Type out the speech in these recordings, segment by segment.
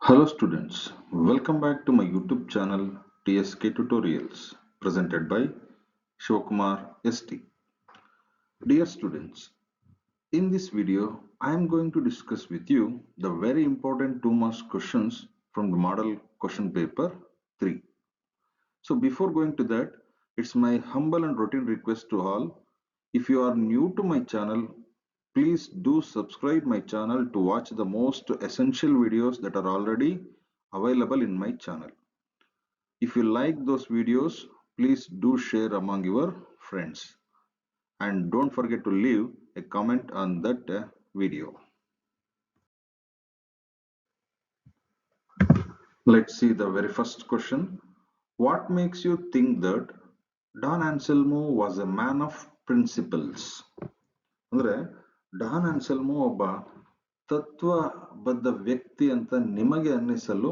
Hello students, welcome back to my YouTube channel TSK Tutorials presented by Shivakumar ST. Dear students, in this video I am going to discuss with you the very important 2 marks questions from the model question paper 3. So before going to that, it's my humble and routine request to all. If you are new to my channel, please do subscribe my channel to watch the most essential videos that are already available in my channel. If you like those videos, please do share among your friends. And don't forget to leave a comment on that video. Let's see the very first question. What makes you think that Don Anselmo was a man of principles? ಅಂದ್ರೆ Don Anselmo ಒಬ್ಬ ತತ್ವಬದ್ಧ ವ್ಯಕ್ತಿ ಅಂತ ನಿಮಗೆ ಅನ್ನಿಸಲು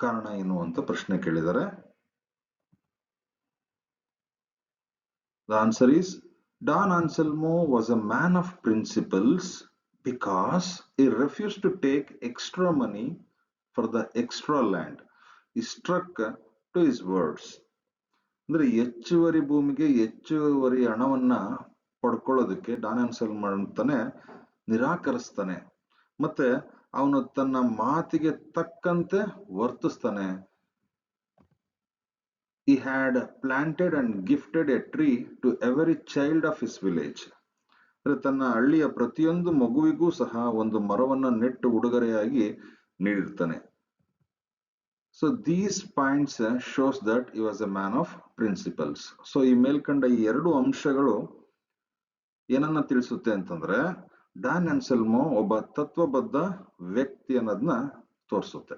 ಕಾರಣ ಏನು ಅಂತ ಪ್ರಶ್ನೆ ಕೇಳಿದ್ದಾರೆ. The answer is Don Anselmo was a man of principles because he refused to take extra money for the extra land. He struck to his words. ಅಂದ್ರೆ ಹೆಚ್ಚುವರಿ ಭೂಮಿಗೆ ಹೆಚ್ಚುವರಿ ಹಣವನ್ನ ಪಡ್ಕೊಳ್ಳೋದಕ್ಕೆ ಡಾನ್ ಆನ್ಸೆಲ್ಮೋ ಅಂತಾನೆ ನಿರಾಕರಿಸ್ತಾನೆ. ಮತ್ತೆ ಅವನು ತನ್ನ ಮಾತಿಗೆ ತಕ್ಕಂತೆ ವರ್ತಿಸ್ತಾನೆ. He had planted and gifted a tree to every child of his village. ತನ್ನ ಹಳ್ಳಿಯ ಪ್ರತಿಯೊಂದು ಮಗುವಿಗೂ ಸಹ ಒಂದು ಮರವನ್ನ ನೆಟ್ಟು ಉಡುಗೊರೆಯಾಗಿ ನೀಡಿರ್ತಾನೆ. So these points shows that he was a man of principles. So ಈ ಮೇಲ್ಕಂಡ ಈ ಎರಡು ಅಂಶಗಳು ಏನನ್ನ ತಿಳಿಸುತ್ತೆ ಅಂತಂದ್ರೆ ಡಾನ್ ಆನ್ಸೆಲ್ಮೋ ಒಬ್ಬ ತತ್ವಬದ್ಧ ವ್ಯಕ್ತಿ ಅನ್ನೋದನ್ನ ತೋರಿಸುತ್ತೆ.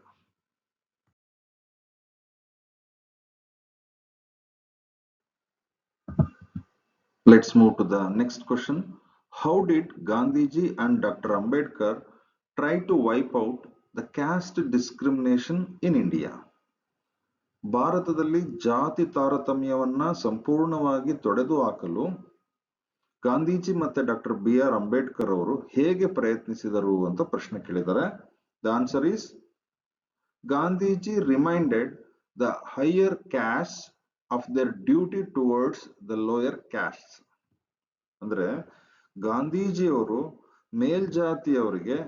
Let's move to the next question. How did Gandhiji and Dr. Ambedkar try to wipe out the caste discrimination in India? ಭಾರತದಲ್ಲಿ ಜಾತಿ ತಾರತಮ್ಯವನ್ನ ಸಂಪೂರ್ಣವಾಗಿ ತೊಡೆದು ಹಾಕಲು ಗಾಂಧೀಜಿ ಮತ್ತೆ ಡಾಕ್ಟರ್ BR ಅಂಬೇಡ್ಕರ್ ಅವರು ಹೇಗೆ ಪ್ರಯತ್ನಿಸಿದರು ಅಂತ ಪ್ರಶ್ನೆ ಕೇಳಿದ್ದಾರೆ. The answer is Gandhiji reminded the higher castes of their duty towards the lower castes. ಅಂದ್ರೆ ಗಾಂಧೀಜಿಯವರು ಮೇಲ್ಜಾತಿಯವರಿಗೆ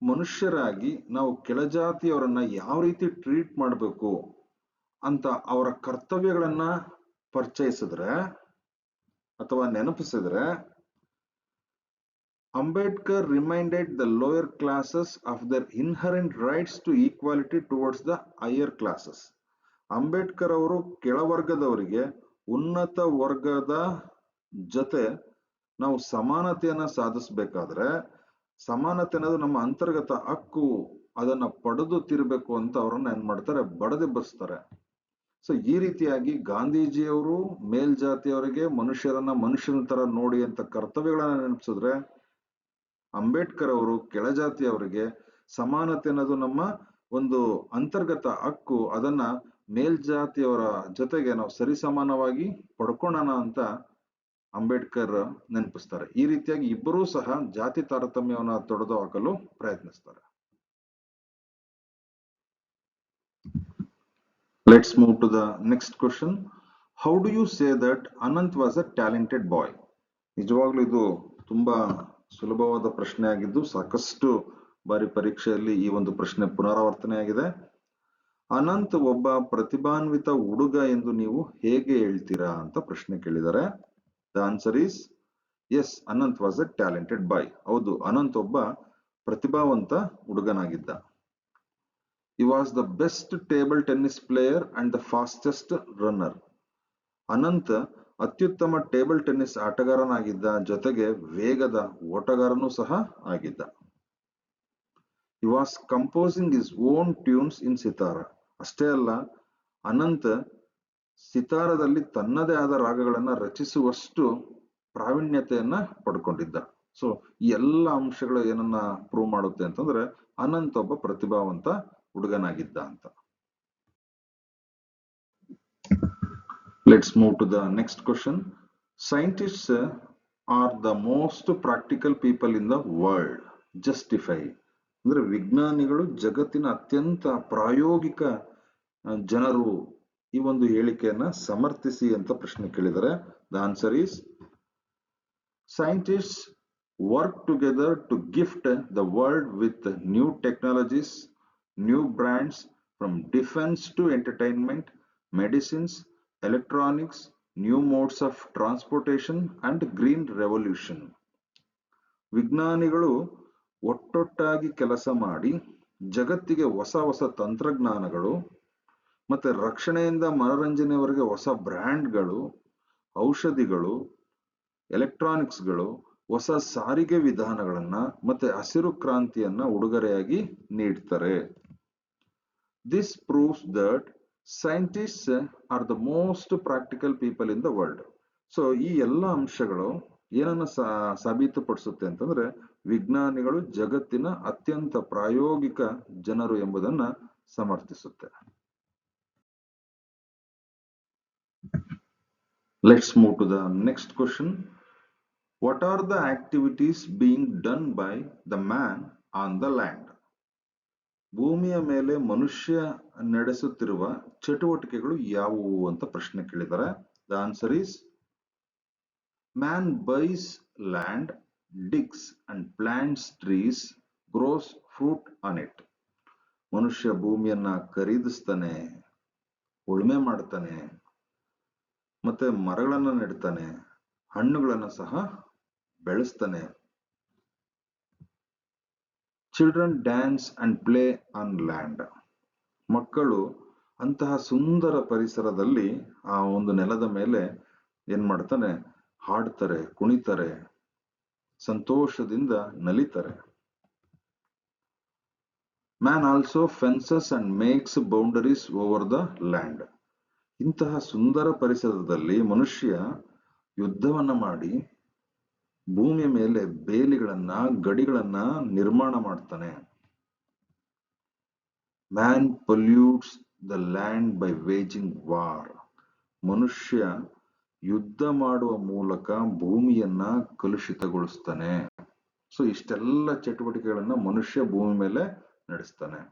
ಮನುಷ್ಯರಾಗಿ ನಾವು ಕೆಳಜಾತಿಯವರನ್ನ ಯಾವ ರೀತಿ ಟ್ರೀಟ್ ಮಾಡಬೇಕು ಅಂತ ಅವರ ಕರ್ತವ್ಯಗಳನ್ನ ಪರಿಚಯಿಸಿದ್ರೆ ಅಥವಾ ನೆನಪಿಸಿದ್ರೆ, Ambedkar reminded the lower classes of their inherent rights to equality towards the higher classes. Ambedkar ಅವರು ಕೆಳವರ್ಗದವರಿಗೆ ಉನ್ನತ ವರ್ಗದ ಜೊತೆ ನಾವು ಸಮಾನತೆಯನ್ನ ಸಾಧಿಸಬೇಕಾದ್ರೆ, ಸಮಾನತೆ ಅನ್ನೋದು ನಮ್ಮ ಅಂತರ್ಗತ ಹಕ್ಕು, ಅದನ್ನ ಪಡೆದು ತಿರ್ಬೇಕು ಅಂತ ಅವ್ರನ್ನ ಏನ್ ಮಾಡ್ತಾರೆ, ಬಡದೆಬ್ಬಿಸ್ತಾರೆ. ಸೊ ಈ ರೀತಿಯಾಗಿ ಗಾಂಧೀಜಿಯವರು ಮೇಲ್ಜಾತಿಯವರಿಗೆ ಮನುಷ್ಯರನ್ನ ಮನುಷ್ಯನ ತರ ನೋಡಿ ಅಂತ ಕರ್ತವ್ಯಗಳನ್ನ ನೆನಪಿಸಿದ್ರೆ, ಅಂಬೇಡ್ಕರ್ ಅವರು ಕೆಳಜಾತಿಯವರಿಗೆ ಸಮಾನತೆ ಅನ್ನೋದು ನಮ್ಮ ಒಂದು ಅಂತರ್ಗತ ಹಕ್ಕು, ಅದನ್ನ ಮೇಲ್ಜಾತಿಯವರ ಜೊತೆಗೆ ನಾವು ಸರಿಸಮಾನವಾಗಿ ಪಡ್ಕೊಳ್ಳೋಣ ಅಂತ ಅಂಬೇಡ್ಕರ್ ನೆನಪಿಸ್ತಾರೆ. ಈ ರೀತಿಯಾಗಿ ಇಬ್ಬರೂ ಸಹ ಜಾತಿ ತಾರತಮ್ಯವನ್ನ ತೊಡೆದು ಹಾಕಲು ಪ್ರಯತ್ನಿಸ್ತಾರೆ. Let's move to the next question. How do you say that Anant was a talented boy? ನಿಜವಾಗ್ಲೂ ಇದು ತುಂಬಾ ಸುಲಭವಾದ ಪ್ರಶ್ನೆ ಆಗಿದ್ದು ಸಾಕಷ್ಟು ಬಾರಿ ಪರೀಕ್ಷೆಯಲ್ಲಿ ಈ ಒಂದು ಪ್ರಶ್ನೆ ಪುನರಾವರ್ತನೆ ಆಗಿದೆ. ಅನಂತ್ ಒಬ್ಬ ಪ್ರತಿಭಾನ್ವಿತ ಹುಡುಗ ಎಂದು ನೀವು ಹೇಗೆ ಹೇಳ್ತೀರಾ ಅಂತ ಪ್ರಶ್ನೆ ಕೇಳಿದ್ದಾರೆ. The answer is yes, Anant was a talented boy. ಹೌದು, ಅನಂತ್ ಒಬ್ಬ ಪ್ರತಿಭಾವಂತ ಹುಡುಗನಾಗಿದ್ದ. He was the best table tennis player and the fastest runner. Ananth ಅತ್ಯುತ್ತಮ ಟೇಬಲ್ ಟೆನ್ನಿಸ್ ಆಟಗಾರನಾಗಿದ್ದ, ಜೊತೆಗೆ ವೇಗದ ಓಟಗಾರನೂ ಸಹ ಆಗಿದ್ದ. He was composing his own tunes in Sithara. ಅಷ್ಟೇ ಅಲ್ಲ, ಅನಂತ್ ಸಿತಾರದಲ್ಲಿ ತನ್ನದೇ ಆದ ರಾಗಗಳನ್ನ ರಚಿಸುವಷ್ಟು ಪ್ರಾವೀಣ್ಯತೆಯನ್ನ ಪಡ್ಕೊಂಡಿದ್ದ. ಸೊ ಈ ಎಲ್ಲ ಅಂಶಗಳು ಏನನ್ನ ಪ್ರೂವ್ ಮಾಡುತ್ತೆ ಅಂತಂದ್ರೆ ಅನಂತ್ ಒಬ್ಬ ಪ್ರತಿಭಾವಂತ ಹುಡುಗನಾಗಿದ್ದ ಅಂತ. Let's move to the next question. Scientists are the most practical people in the world. Justify. ಅಂದ್ರೆ ವಿಜ್ಞಾನಿಗಳು ಜಗತ್ತಿನ ಅತ್ಯಂತ ಪ್ರಾಯೋಗಿಕ ಜನರು, ಈ ಒಂದು ಹೇಳಿಕೆಯನ್ನ ಸಮರ್ಥಿಸಿ ಅಂತ ಪ್ರಶ್ನೆ ಕೇಳಿದರೆ the answer is scientists work together to gift the world with new technologies, new brands from defense to entertainment, medicines, electronics, new modes of transportation and green revolution. ವಿಜ್ಞಾನಿಗಳು ಒಟ್ಟೊಟ್ಟಾಗಿ ಕೆಲಸ ಮಾಡಿ ಜಗತ್ತಿಗೆ ಹೊಸ ಹೊಸ ತಂತ್ರಜ್ಞಾನಗಳು ಮತ್ತೆ ರಕ್ಷಣೆಯಿಂದ ಮನರಂಜನೆಯವರೆಗೆ ಹೊಸ ಬ್ರ್ಯಾಂಡ್ಗಳು, ಔಷಧಿಗಳು, ಎಲೆಕ್ಟ್ರಾನಿಕ್ಸ್ಗಳು, ಹೊಸ ಸಾರಿಗೆ ವಿಧಾನಗಳನ್ನ ಮತ್ತೆ ಹಸಿರು ಕ್ರಾಂತಿಯನ್ನ ಉಡುಗೊರೆಯಾಗಿ ನೀಡ್ತಾರೆ. This proves that scientists are the most practical people in the world. So ಈ ಎಲ್ಲ ಅಂಶಗಳು ಏನನ್ನ ಸಾಬೀತುಪಡಿಸುತ್ತೆ ಅಂತಂದ್ರೆ ವಿಜ್ಞಾನಿಗಳು ಜಗತ್ತಿನ ಅತ್ಯಂತ ಪ್ರಾಯೋಗಿಕ ಜನರು ಎಂಬುದನ್ನ ಸಮರ್ಥಿಸುತ್ತೆ. Let's move to the next question. What are the activities being done by the man on the land? ಭೂಮಿಯ ಮೇಲೆ ಮನುಷ್ಯ ನಡೆಸುತ್ತಿರುವ ಚಟುವಟಿಕೆಗಳು ಯಾವುವು ಅಂತ ಪ್ರಶ್ನೆ ಕೇಳಿದ್ದಾರೆ. The answer is man buys land, digs and plants trees, grows fruit on it. ಮನುಷ್ಯ ಭೂಮಿಯನ್ನ ಖರೀದಿಸ್ತಾನೆ, ಉಳುಮೆ ಮಾಡ್ತಾನೆ, ಮತ್ತೆ ಮರಗಳನ್ನ ನೆಡ್ತಾನೆ, ಹಣ್ಣುಗಳನ್ನ ಸಹ ಬೆಳೆಸ್ತಾನೆ. Children dance and play on land. ಮಕ್ಕಳು ಅಂತಹ ಸುಂದರ ಪರಿಸರದಲ್ಲಿ ಆ ಒಂದು ನೆಲದ ಮೇಲೆ ಏನ್ ಮಾಡ್ತಾನೆ, ಹಾಡ್ತಾರೆ, ಕುಣಿತಾರೆ, ಸಂತೋಷದಿಂದ ನಲಿತಾರೆ. Man also fences and makes boundaries over the land. ಇಂತಹ ಸುಂದರ ಪರಿಸರದಲ್ಲಿ ಮನುಷ್ಯ ಯುದ್ಧವನ್ನ ಮಾಡಿ ಭೂಮಿಯ ಮೇಲೆ ಬೇಲಿಗಳನ್ನ, ಗಡಿಗಳನ್ನ ನಿರ್ಮಾಣ ಮಾಡ್ತಾನೆ. Man ಪೊಲ್ಯೂಟ್ಸ್ the land by waging war. ಮನುಷ್ಯ ಯುದ್ಧ ಮಾಡುವ ಮೂಲಕ ಭೂಮಿಯನ್ನ ಕಲುಷಿತಗೊಳಿಸ್ತಾನೆ. ಸೊ ಇಷ್ಟೆಲ್ಲ ಚಟುವಟಿಕೆಗಳನ್ನ ಮನುಷ್ಯ ಭೂಮಿ ಮೇಲೆ ನಡೆಸ್ತಾನೆ.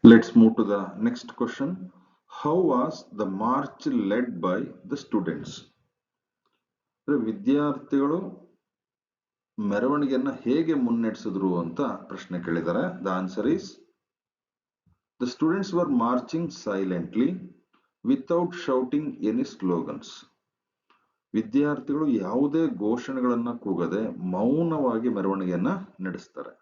Let's move to the next question. How was the march led by the students? ವಿದ್ಯಾರ್ಥಿಗಳು ಮೆರವಣಿಗೆಯನ್ನ ಹೇಗೆ ಮುನ್ನಡೆಸಿದ್ರು ಅಂತ ಪ್ರಶ್ನೆ ಕೇಳಿದ್ದಾರೆ. The answer is the students were marching silently without shouting any slogans. ವಿದ್ಯಾರ್ಥಿಗಳು ಯಾವುದೇ ಘೋಷಣೆಗಳನ್ನ ಕೂಗದೆ ಮೌನವಾಗಿ ಮೆರವಣಿಗೆಯನ್ನ ನಡೆಸ್ತಾರೆ.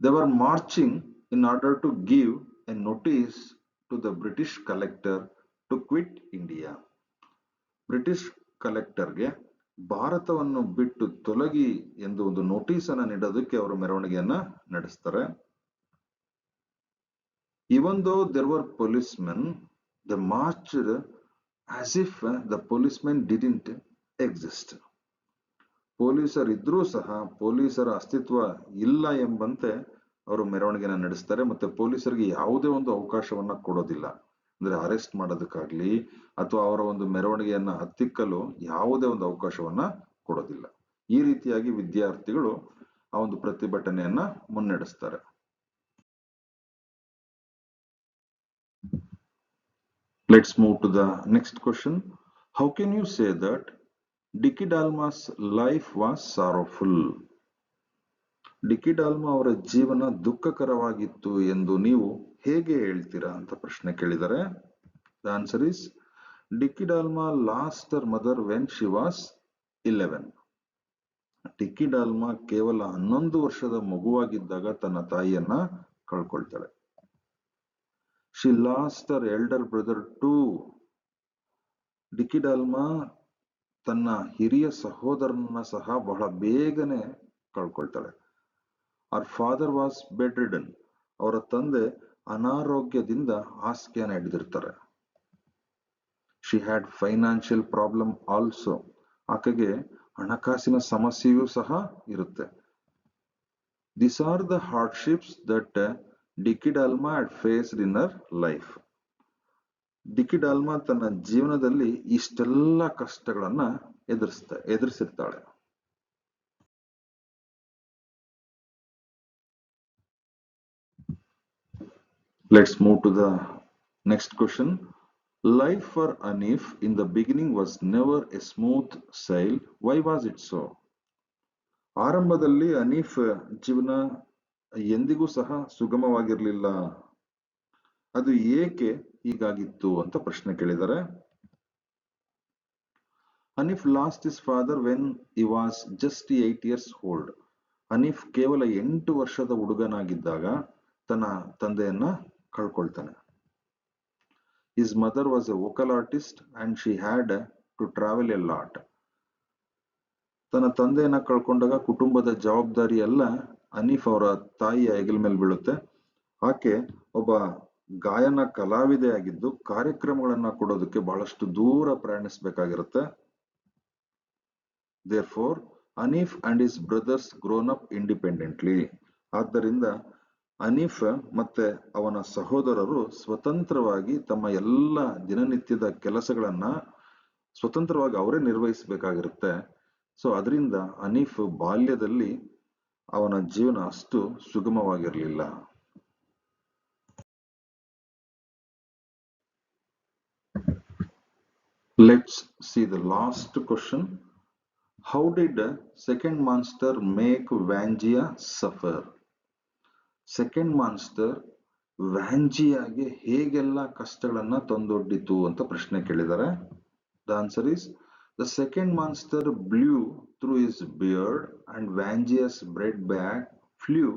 They were marching in order to give a notice to the British collector to quit India. British ಕಲೆಕ್ಟರ್ಗೆ ಭಾರತವನ್ನು ಬಿಟ್ಟು ತೊಲಗಿ ಎಂದು ಒಂದು ನೋಟಿಸ್ ಅನ್ನ ನೀಡೋದಕ್ಕೆ ಅವರು ಮೆರವಣಿಗೆಯನ್ನ ನಡೆಸ್ತಾರೆ. Even though there were policemen, they marched as if the policemen didn't exist. ಪೊಲೀಸರಿದ್ರೂ ಸಹ ಪೊಲೀಸರ ಅಸ್ತಿತ್ವ ಇಲ್ಲ ಎಂಬಂತೆ ಅವರು ಮೆರವಣಿಗೆನ ನಡೆಸ್ತಾರೆ. ಮತ್ತೆ ಪೊಲೀಸರಿಗೆ ಯಾವುದೇ ಒಂದು ಅವಕಾಶವನ್ನ ಕೊಡೋದಿಲ್ಲ. ಅಂದ್ರೆ ಅರೆಸ್ಟ್ ಮಾಡೋದಕ್ಕಾಗ್ಲಿ ಅಥವಾ ಅವರ ಒಂದು ಮೆರವಣಿಗೆಯನ್ನ ಹತ್ತಿಕ್ಕಲು ಯಾವುದೇ ಒಂದು ಅವಕಾಶವನ್ನ ಕೊಡೋದಿಲ್ಲ. ಈ ರೀತಿಯಾಗಿ ವಿದ್ಯಾರ್ಥಿಗಳು ಆ ಒಂದು ಪ್ರತಿಭಟನೆಯನ್ನ ಮುನ್ನಡೆಸ್ತಾರೆ. Let's move to the next question. How can you say that ಡಿಕ್ಕಿ ಡಾಲ್ಮಾಸ್ ಲೈಫ್ ವಾಸ್ ಸಾರೋಫುಲ್? ಡಿಕ್ಕಿ ಡಾಲ್ಮಾ ಅವರ ಜೀವನ ದುಃಖಕರವಾಗಿತ್ತು ಎಂದು ನೀವು ಹೇಗೆ ಹೇಳ್ತೀರಾ ಅಂತ ಪ್ರಶ್ನೆ ಕೇಳಿದರೆ the answer is Dicky Dolma lost her mother when she was 11. Dicky Dolma ಕೇವಲ 11 ವರ್ಷದ ಮಗುವಾಗಿದ್ದಾಗ ತನ್ನ ತಾಯಿಯನ್ನ ಕಳ್ಕೊಳ್ತಾಳೆ. She lost her elder brother too. Dicky Dolma ತನ್ನ ಹಿರಿಯ ಸಹೋದರನ ಸಹ ಬಹಳ ಬೇಗನೆ ಕಳ್ಕೊಳ್ತಾಳೆ. Our father was bedridden. ಅವರ ತಂದೆ ಅನಾರೋಗ್ಯದಿಂದ ಹಾಸಿಗೆಯನ್ನು ಹಿಡಿದಿರ್ತಾರೆ. She had financial problem also. ಆಕೆಗೆ ಹಣಕಾಸಿನ ಸಮಸ್ಯೆಯೂ ಸಹ ಇರುತ್ತೆ. This are the hardships that Dicky Dolma had faced in her life. Dicky Dolma ತನ್ನ ಜೀವನದಲ್ಲಿ ಇಷ್ಟೆಲ್ಲ ಕಷ್ಟಗಳನ್ನ ಎದುರಿಸಿರ್ತಾಳೆ. Let's move to the next question. Life for Anif in the beginning was never a smooth sail. Why was it so? ಆರಂಭದಲ್ಲಿ ಅನೀಫ್ ಜೀವನ ಎಂದಿಗೂ ಸಹ ಸುಗಮವಾಗಿರ್ಲಿಲ್ಲ. ಅದು ಏಕೆ ಹೀಗಾಗಿತ್ತು ಅಂತ ಪ್ರಶ್ನೆ ಕೇಳಿದ್ದಾರೆ. Hanif last his father when he was just 8 years old. Hanif ಕೇವಲ 8 ವರ್ಷದ ಹುಡುಗನಾಗಿದ್ದಾಗ ತನ್ನ ತಂದೆಯನ್ನ ಕಳ್ಕೊಳ್ತಾನೆ. His mother was a vocal artist and she had to travel a lot. ತನ್ನ ತಂದೆಯನ್ನ ಕಳ್ಕೊಂಡಾಗ ಕುಟುಂಬದ ಜವಾಬ್ದಾರಿ ಎಲ್ಲ ಅನೀಫ್ ಅವರ ತಾಯಿಯ ಹೆಗಲ ಮೇಲೆ ಬೀಳುತ್ತೆ. ಆಕೆ ಒಬ್ಬ ಗಾಯನ ಕಲಾವಿದೆ ಆಗಿದ್ದು ಕಾರ್ಯಕ್ರಮಗಳನ್ನ ಕೊಡೋದಕ್ಕೆ ಬಹಳಷ್ಟು ದೂರ ಪ್ರಯಾಣಿಸಬೇಕಾಗಿರುತ್ತೆ. Therefore, Anif and his brothers grown up independently. ಆದ್ದರಿಂದ ಅನೀಫ್ ಮತ್ತೆ ಅವನ ಸಹೋದರರು ಸ್ವತಂತ್ರವಾಗಿ ತಮ್ಮ ಎಲ್ಲ ದಿನನಿತ್ಯದ ಕೆಲಸಗಳನ್ನ ಸ್ವತಂತ್ರವಾಗಿ ಅವರೇ ನಿರ್ವಹಿಸಬೇಕಾಗಿರುತ್ತೆ. ಸೊ ಅದರಿಂದ ಅನೀಫ್ ಬಾಲ್ಯದಲ್ಲಿ ಅವನ ಜೀವನ ಅಷ್ಟು ಸುಗಮವಾಗಿರಲಿಲ್ಲ. Let's see the last question. How did second monster make Vangia suffer? Second monster ವ್ಯಾಂಜಿಯಾಗೆ ಹೇಗೆಲ್ಲ ಕಷ್ಟಗಳನ್ನ ತಂದೊಡ್ಡಿತು ಅಂತ ಪ್ರಶ್ನೆ ಕೇಳಿದ್ದಾರೆ. The answer is the second monster blew through his beard and Vangia's bread bag flew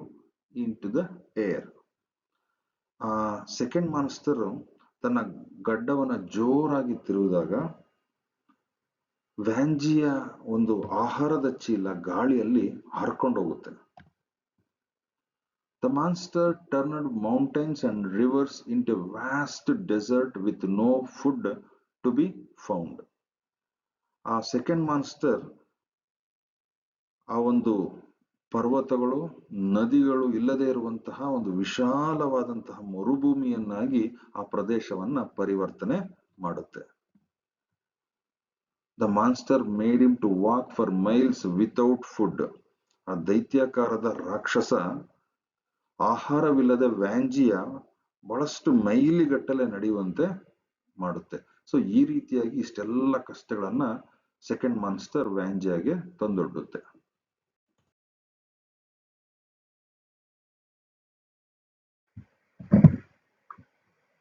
into the air. Second monster ತನ್ನ ಗಡ್ಡವನ್ನ ಜೋರಾಗಿ ತಿರುವಿದಾಗ ವ್ಯಾಂಜಿಯ ಒಂದು ಆಹಾರದ ಚೀಲ ಗಾಳಿಯಲ್ಲಿ ಹರ್ಕೊಂಡು ಹೋಗುತ್ತೆ. The monster turned mountains and rivers into a vast desert with no food to be found. ಆ ಸೆಕೆಂಡ್ ಮಾನ್ಸ್ಟರ್ ಆ ಒಂದು ಪರ್ವತಗಳು ನದಿಗಳು ಇಲ್ಲದೆ ಇರುವಂತಹ ಒಂದು ವಿಶಾಲವಾದಂತಹ ಮರುಭೂಮಿಯನ್ನಾಗಿ ಆ ಪ್ರದೇಶವನ್ನ ಪರಿವರ್ತನೆ ಮಾಡುತ್ತೆ. The monster made him to walk for miles without food. ಆ ದೈತ್ಯಾಕಾರದ ರಾಕ್ಷಸ ಆಹಾರವಿಲ್ಲದೆ ವ್ಯಾಂಜಿಯ ಬಹಳಷ್ಟು ಮೈಲಿಗಟ್ಟಲೆ ನಡೆಯುವಂತೆ ಮಾಡುತ್ತೆ. ಸೊ ಈ ರೀತಿಯಾಗಿ ಇಷ್ಟೆಲ್ಲ ಕಷ್ಟಗಳನ್ನ ಸೆಕೆಂಡ್ ಮಾನ್ಸ್ಟರ್ ವ್ಯಾಂಜಿಯಾಗೆ ತಂದೊಡ್ಡುತ್ತೆ.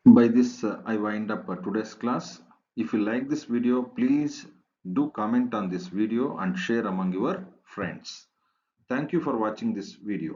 By this I wind up today's class. If you like this video, please do comment on this video and share among your friends. Thank you for watching this video.